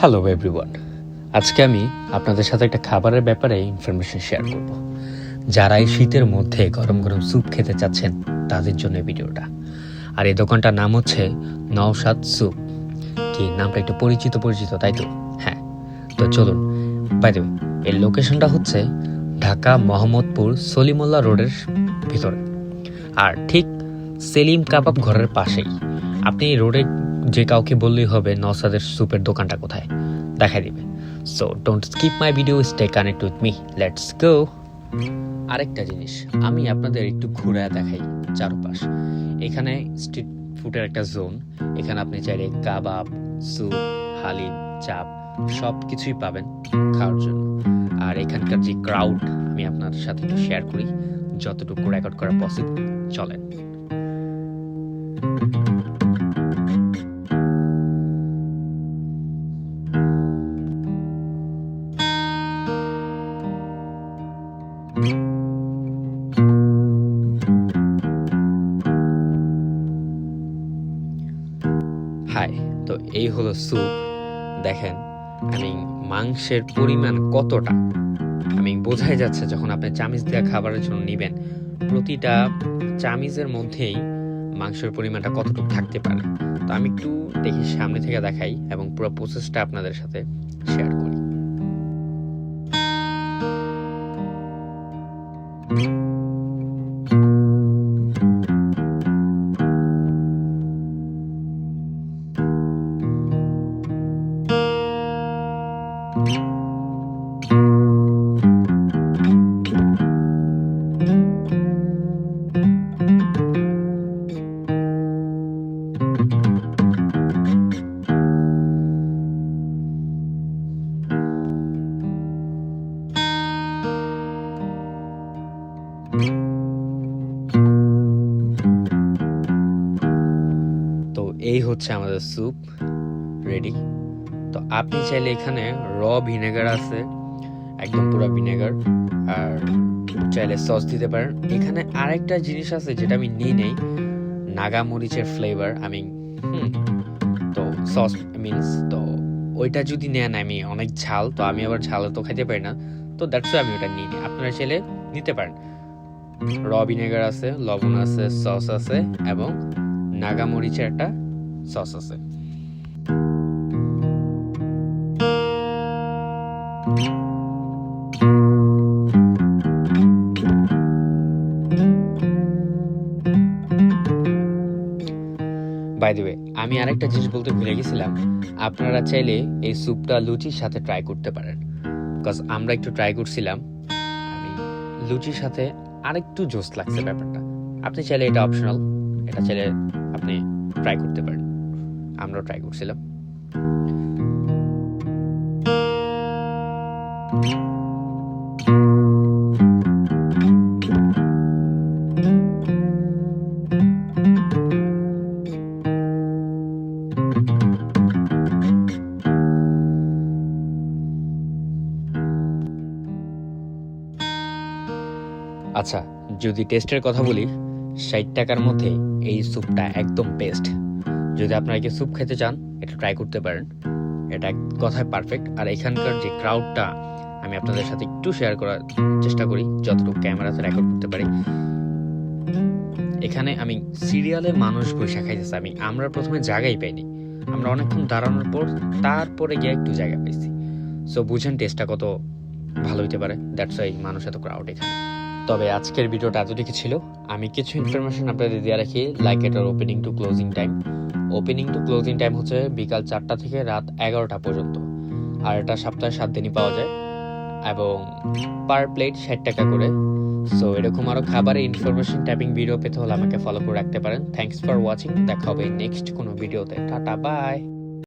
Hello everyone, আজকে আমি আপনাদের সাথে একটা খাবারের ব্যাপারে ইনফরমেশন শেয়ার করব। যারা এই শীতের মধ্যে গরম গরম স্যুপ খেতে চাচ্ছেন তাদের জন্য ভিডিওটা। আর এই দোকানটার নাম হচ্ছে নওশাদ স্যুপ। কি নামটা একটু পরিচিত তাই তো? হ্যাঁ, তো চলুন। বাই দ্য ওয়ে, এর লোকেশনটা হচ্ছে ঢাকা মোহাম্মদপুর সলিমুল্লাহ রোডের ভিতরে, আর ঠিক সেলিম কাবাব ঘরের পাশেই। আপনি এই রোডে যে কাউকে বললেই হবে নওশাদের স্যুপের দোকানটা কোথায়, দেখাই দিবে। So don't skip my video, stay connect with me, let's go. আরেকটা জিনিস আমি আপনাদের একটু ঘুরে দেখাই চারপাশ। এখানে স্ট্রিট ফুডের একটা জোন। এখানে আপনি চাইলে কাবাব, স্যুপ, হালিম, চাপ সব কিছুই পাবেন খাওয়ার জন্য। আর এখানকার যে ক্রাউড আমি আপনাদের সাথে একটু শেয়ার করি, যতটুকু রেকর্ড করা পসিবল। চলেন। হাই, তো এই হলো স্যুপ। দেখেন মাংসের পরিমাণ কতটা বোঝাই যাচ্ছে যখন আপনি চামিচ দিয়ে খাবারের জন্য নিবেন। প্রতিটা চামিচের মধ্যেই মাংসের পরিমাণটা কতটুকু থাকতে পারে। তো আমি একটু দেখি, সামনে থেকে দেখাই এবং পুরো প্রসেসটা আপনাদের সাথে শেয়ার করি। তো এই হচ্ছে আমাদের স্যুপ রেডি। তো আপনি চাইলে এখানে ভিনেগার আছে, একদম পুরো ভিনেগার, আর চাইলে সস দিতে পারেন। এখানে আরেকটা জিনিস আছে যেটা আমি নিই নেই, নাগা মরিচের ফ্লেভার। তো সস মিন্স, তো ওইটা যদি নেন অনেক ঝাল, তো আমি আবার ঝাল তো খাইতে পারি না, তো দ্যাটস আমি ওটা নিই নি। আপনারা চাইলে নিতে পারেন। ভিনেগার আছে, লবণ আছে, সস আছে এবং নাগা মরিচের একটা সস আছে। বাই দ্য ওয়ে, আমি আরেকটা জিনিস বলতে ভুলে গেছিলাম। আপনারা চাইলে এই স্যুপটা লুচির সাথে ট্রাই করতে পারেন, বিকজ আমরা একটু ট্রাই করছিলাম। লুচির সাথে আরেকটু জোস লাগছে ব্যাপারটা। আপনি চাইলে, এটা অপশনাল, এটা চাইলে আপনি ট্রাই করতে পারেন। আমরাও ট্রাই করছিলাম। আচ্ছা, যদি টেস্টের কথা বলি, 60 টাকার মধ্যে এই স্যুপটা একদম বেস্ট। যদি আপনারা কি স্যুপ খেতে চান, এটা ট্রাই করতে পারেন। এটা এক কথায় পারফেক্ট। আর এখানকার যে ক্রাউডটা আমি আপনাদের সাথে একটু শেয়ার করার চেষ্টা করি, যতটুকু ক্যামেরাতে রেকর্ড করতে পারি। এখানে সিরিয়ালে মানুষ বসে খাইতেছে। আমরা প্রথমে জায়গাই পাইনি, আমরা অনেকক্ষণ দাঁড়ানোর পর তারপরে গিয়ে একটু জায়গা পাইছি। সো বুঝেন টেস্টটা কত ভালো হইতে পারে। দ্যাটস ওয়াই মানুষ এত ক্রাউড এখানে। তবে আজকের ভিডিওটা এতটুকু ছিল। আমি কিছু ইনফরমেশন আপনাদের দিয়ে রাখি, লাইক এটার opening to closing time. Opening to closing time হচ্ছে বিকাল 4টা থেকে রাত 11টা পর্যন্ত। আর এটা সপ্তাহে 7 দিনই পাওয়া যায় এবং পার প্লেট 60 টাকা করে। সো এরকম আরও খাবারের ইনফরমেশন ট্যাপিং ভিডিও পেতে হলে আমাকে ফলো করে রাখতে পারেন। Thanks for watching. দেখা হবে নেক্সট কোনো ভিডিওতে। Tata, by.